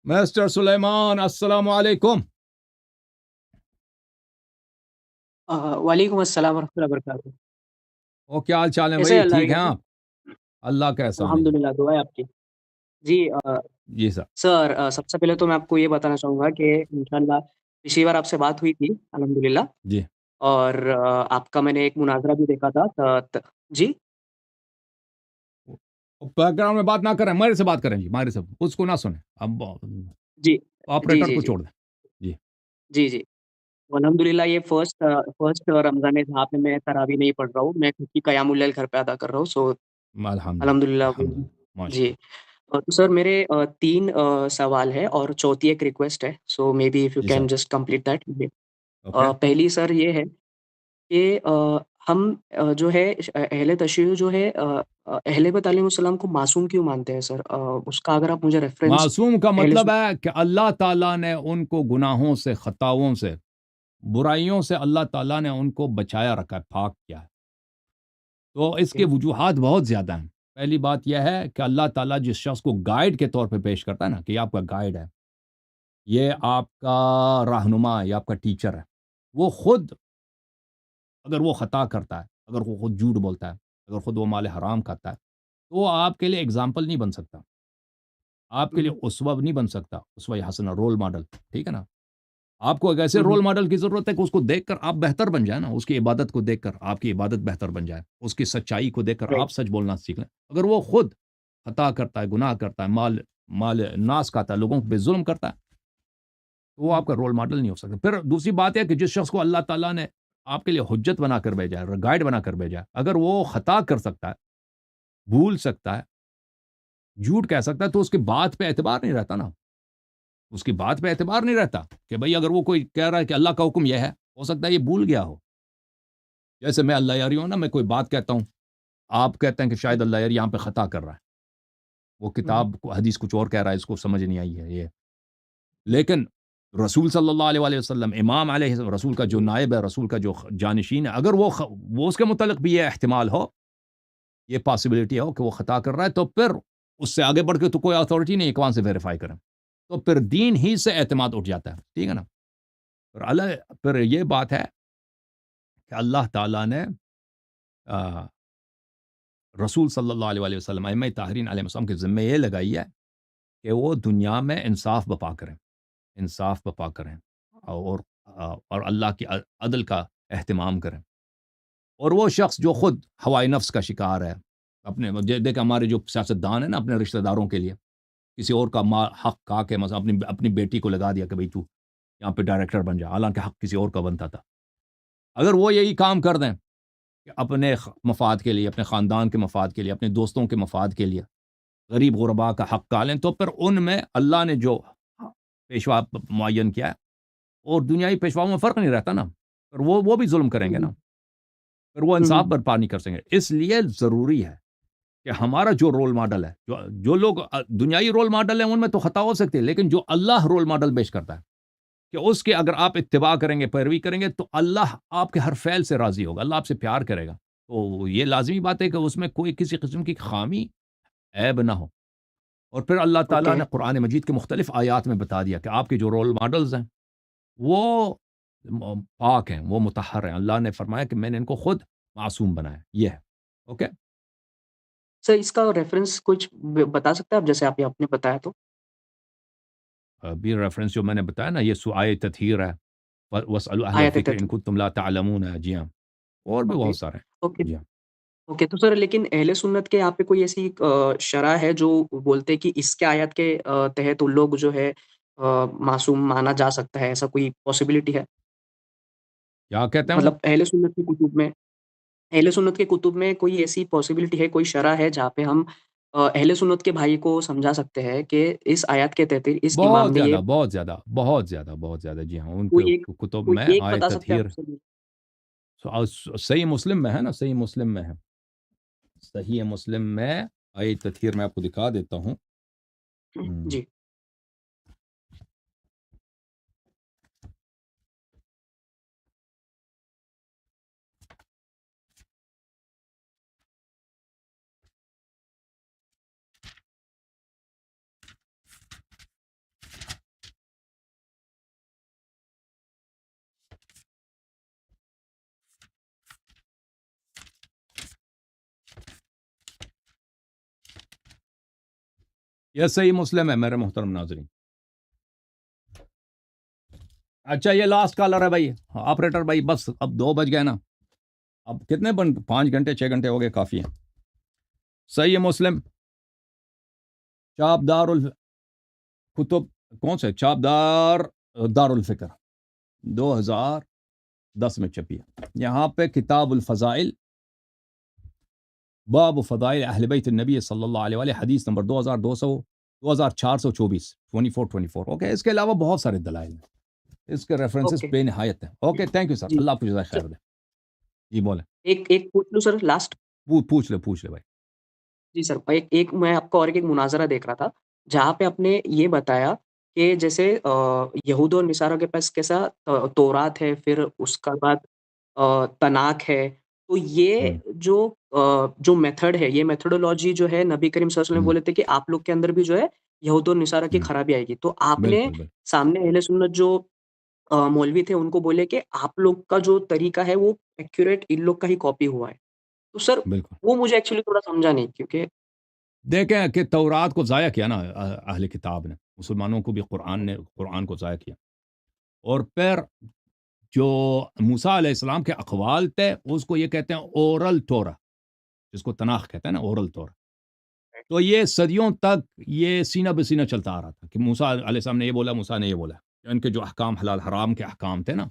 Mister Suleman, अस्सलाम वालेकुम। वालेकुम अस्सलाम वरहमतुल्लाहि वबरकातुहू। और क्या हाल चाल है कैसे हैं? भाई, अल्लाह की ठीक हैं कैसे? आप? अल्लाह का एहसान है जी। अल्हम्दुलिल्लाह, दुआ है आपकी। जी जी सर। सर सबसे पहले तो मैं आपको ये बताना चाहूँगा कि इंशाअल्लाह पिछली बार आपसे बात हुई थी, अल्हम्दुलिल्लाह। जी। और आपका मैंने एक मुनाज़रा भी देखा था जी? बैकग्राउंड में बात ना करें, मेरे से बात करें जी, मेरे से उसको ना सुने अब। जी। जी, ऑपरेटर जी, को जी। छोड़ दें। जी। जी, जी। तो अल्हम्दुलिल्लाह ये फर्स्ट रमज़ान है जहाँ पे मैं तरावी नहीं पढ़ रहा हूँ। मैं खुद की क़यामुल लैल घर पे अदा कर रहा हूँ। सो अल्हम्दुलिल्लाह, अल्हम्दुलिल्लाह वो अल्हम्दुलिल्लाह, जी। माशाअल्लाह। तो सर मेरे 3 सवाल हैं और चौथी एक रिक्वेस्ट है। So may be if you जी can sir. Just complete that. Okay. पहली सर ये है कि हम जो है अहले तशय्युअ जो है अहले बैत अलैहिमुस्सलाम को मासूम क्यों मानते हैं सर? उसका अगर आप मुझे रेफ़रेंस मासूम का अहले मतलब सु है कि अल्लाह ताला ने उनको गुनाहों से, खताओं से, बुराइयों से अल्लाह ताला ने उनको बचाया रखा है, पाक किया है। तो इसके ओके, वजूहात बहुत ज़्यादा हैं। पहली बात यह है कि अल्लाह ताला जिस शख्स को गाइड के तौर पे पेश करता है ना, कि ये आपका गाइड है, ये आपका रहनुमा, ये आपका टीचर है। वो खुद अगर वो खता करता है, अगर वो खुद झूठ बोलता है, अगर खुद वो माल हराम खाता है, तो वो आपके लिए एग्ज़ाम्पल नहीं बन सकता। आपके लिए हुँ, उसवा नहीं बन सकता, उसवा हसना, रोल मॉडल, ठीक है ना? आपको एक ऐसे हुँ, रोल हुँ, मॉडल की ज़रूरत है कि उसको देखकर आप बेहतर बन जाए ना, उसकी इबादत को देखकर आपकी इबादत बेहतर बन जाए, उसकी सच्चाई को देखकर राइट, आप सच बोलना सीख लें। अगर वो खुद खता करता है, गुनाह करता है, माल माल नास खाता है, लोगों पे ज़ुल्म करता है, तो वो हुँ, आपका रोल मॉडल नहीं हो सकता। फिर दूसरी बात है कि जिस शख्स को अल्लाह ताला ने आपके लिए हुज्जत बनाकर भेजा है, गाइड बनाकर भेजा है, अगर वो खता कर सकता है, भूल सकता है, झूठ कह सकता है, तो उसकी बात पे एतबार नहीं रहता ना। उसकी बात पे एतबार नहीं रहता कि भई अगर वो कोई कह रहा है कि अल्लाह का हुक्म ये है, हो सकता है ये भूल गया हो। जैसे मैं अल्लाह यारी हूँ ना, मैं कोई बात कहता हूँ, आप कहते हैं कि हुँ, शायद अल्लाह यार यहाँ पे खता कर रहा है। वो हुँ, किताब हदीस कुछ और कह रहा है, इसको समझ नहीं आई है ये। लेकिन रसूल सल्लल्लाहु अलैहि वसल्लम, इमाम अलैहि रसूल का जो नायब है, रसूल का जो जानशीन है, अगर वो उसके मुतालिक भी ये एहतिमाल हो, ये पॉसिबिलिटी हो कि वो खता कर रहा है, तो फिर उससे आगे बढ़ के तो कोई अथॉरिटी नहीं है कि वहाँ से वेरीफ़ाई करें। तो फिर दीन ही से एतमाद उठ जाता है, ठीक है ना? फिर फिर ये बात है कि अल्लाह ताला ने अ, रसूल सल्लल्लाहु अलैहि वसल्लम, अइम्मा ताहरीन अलैहिस्सलाम के ज़िम्मे ये लगाई है कि वो दुनिया में इंसाफ़ बर्पा करें, इंसाफ़ बर्पा करें और अल्लाह की अदल का एहतमाम करें। और वो शख्स जो खुद हवाए नफ्स का शिकार है, अपने देखिए हमारे जो सियासतदान हैं ना, अपने रिश्तेदारों के लिए किसी और का हक खा के, मतलब अपनी अपनी बेटी को लगा दिया कि भई तू यहाँ पे डायरेक्टर बन जा, हालाँकि हक किसी और का बनता था। अगर वो यही काम कर दें कि अपने मफाद के लिए, अपने ख़ानदान के मफाद के लिए, अपने दोस्तों के मफाद के लिए गरीब-गुरबा का हक खा लें, तो फिर उनमें अल्लाह ने जो पेशवा मुअय्यन किया है और दुनियावी पेशवाओं में फ़र्क नहीं रहता ना। फिर वो भी ज़ुल्म करेंगे हुँ, ना, फिर वो हुँ, इंसाफ़ हुँ, बर्पा नहीं कर सकेंगे। इसलिए ज़रूरी है कि हमारा जो रोल मॉडल है, जो लोग दुनियावी रोल मॉडल हैं, उनमें तो खता हो सकती है, लेकिन जो अल्लाह रोल मॉडल पेश करता है, कि उसके अगर आप इत्तिबा करेंगे, पैरवी करेंगे, तो अल्लाह आपके हर फ़ैल से राज़ी होगा, अल्लाह आपसे प्यार करेगा। तो ये लाज़मी बात है कि उसमें कोई किसी किस्म की ख़ामी, ऐब ना हो। और फिर अल्लाह ताला ओके। ने कुरान मजीद के मुख्तलिफ आयात में बता दिया कि आपके जो रोल मॉडल्स हैं, वो पाक हैं, वो मुतहहर हैं। अल्लाह ने फरमाया कि मैंने इनको खुद मासूम बनाया, ये है। ओके? सर इसका रेफ़रेंस कुछ ब बता सकते हैं आप जैसे आप ये आपने बताया तो? अभी रेफ़रेंस जो मैंने बताया ना, ये आये तत्हीर है, व वस्अलू अहल आयत ज़िक्र इन तथी कुंतुम ला तअलमून है। जी हाँ, और भी ओके, बहुत सारे हैं। ओके। जी हाँ। ओके, तो सर लेकिन अहले सुन्नत के यहाँ पे कोई ऐसी शरह है जो बोलते हैं कि इसके आयत के तहत उन लोग जो है मासूम माना जा सकता है, ऐसा कोई पॉसिबिलिटी है? क्या कहते हैं वो? मतलब अहले सुन्नत के कुतुब में कोई ऐसी पॉसिबिलिटी है, कोई शरह है जहाँ पे हम अहले सुन्नत के भाई को समझा सकते हैं कि इस आयत के तहत इस इमाम बहुत ने ये ज़्यादा, बहुत ज़्यादा, बहुत ज़्यादा, बहुत ज़्यादा। जी हाँ, उनके कोई एक कुतुब कोई में एक आये बता सकते हैं आप तत्हीर मुझे? सही मुस्लिम में है ना, सही मुस्लिम में है। सही मुस्लिम में आये तत्हीर मैं आपको दिखा देता हूँ। हुँ। जी। यह सही मुस्लिम है मेरे मोहतरम नाज़रीन। अच्छा ये लास्ट कॉलर है भाई, ऑपरेटर भाई, बस अब 2 बज गए ना, अब कितने बन 5 घंटे 6 घंटे हो गए, काफ़ी है। सही है मुस्लिम, चापदारुल कुतुब, कौन से चापदार, दारुल फ़िक्र 2010 में छपी है। यहाँ पे किताबुल फ़ज़ाइल, बाब फ़ज़ाइल अहल बैत नबी सल्लल्लाहु अलैहि वसल्लम, हदीस नंबर 2424 2424। ओके, इसके अलावा बहुत सारे दलाइल हैं, इसके रेफरेंसेस ओके। बेनिहायत हैं। ओके, थैंक यू सर, जी। अल्लाह आपको जज़ाय सर खैर दे। जी बोलें। एक एक पूछ लूँ सर लास्ट? पूछ ले भाई। जी सर, एक एक मैं आपका और एक मुनाज़रा देख रहा था, जहाँ पे आपने ये बताया कि जैसे यहूद और निसारा के पास कैसा तौरात है, फिर उसका बाद तनाक है। तो हुँ, ये जो मेथड है, ये मेथोडोलॉजी जो है नबी करीम सल्लल्लाहु अलैहि वसल्लम हुँ, बोले थे कि आप लोग के अंदर भी जो है यहूद और निसारा की हुँ, खराबी आएगी। तो आपने बिल्कुल, बिल्कुल, सामने अहले सुन्नत जो मौलवी थे उनको बोले कि आप लोग का जो तरीका है वो एक्यूरेट इन लोग का ही कॉपी हुआ है। तो सर बिल्कुल। वो मुझे एक्चुअली थोड़ा समझा नहीं क्योंकि देखें कि तौरात को ज़ाया किया ना अहले किताब ने, मुसलमानों को भी कुरान ने कुरान को ज़ाया किया, और फिर जो मूसा अलैहिस्सलाम के अक़वाल थे, उसको ये कहते हैं ओरल तौरा, जिसको तनाख़ कहते हैं ना, ओरल तौरा। तो ये सदियों तक ये सीना बसीना चलता आ रहा था कि मूसा अलैहिस्सलाम ने ये बोला, मूसा ने ये बोला। इनके जो अहकाम हलाल हराम के अहकाम थे ना,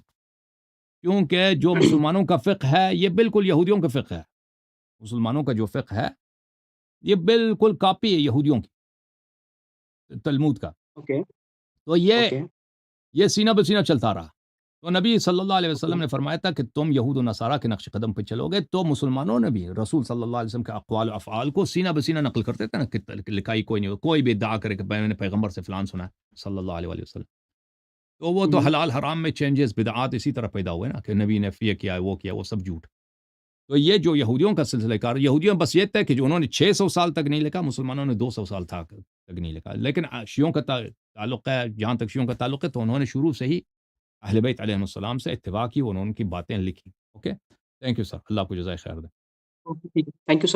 क्योंकि जो मुसलमानों का फ़िक़्ह है, ये बिल्कुल यहूदियों का फ़िक़्ह है। मुसलमानों का जो फ़िक़्ह है, ये बिल्कुल कॉपी है यहूदियों की, तलमूद का। ओके, तो ओके, ये सीना बसीना चलता रहा। तो नबी सल्लल्लाहु अलैहि ओके। वसल्लम ने फ़रमाया था कि तुम यहूद और नसारा के नक्श कदम पे चलोगे, तो मुसलमानों ने भी रसूल सल्लल्लाहु अलैहि वसल्लम के अक़वाल अफ़आल को सीना बसीना नक़ल करते थे ना, कि लिखाई कोई नहीं हो, कोई भी इद्दा करे कि मैंने पैगंबर से फ़लान सुना है, सल्लल्लाहु अलैहि वसल्लम। तो वो हुँ, तो हुँ। हलाल हराम में चेंजेस बिदअत इसी तरह पैदा हुए ना, कि नबी ने ये किया, वो किया, वो सब झूठ। तो ये जो यहूदियों का सिलसिलेकार, यहूदियों बस ये तय कि जो उन्होंने 600 साल तक नहीं लिखा, मुसलमानों ने 200 साल तक नहीं लिखा। लेकिन शियों का ताल्लुक है, जहाँ तक शियों का ताल्लुक है, तो उन्होंने शुरू से ही अहले बैत अलैहिस्सलाम से इत्तिबा की, उन्होंने उनकी बातें लिखी। ओके? थैंक यू सर, अल्लाह आपको जज़ाय खैर दे। ओके, ठीक है। Thank you sir.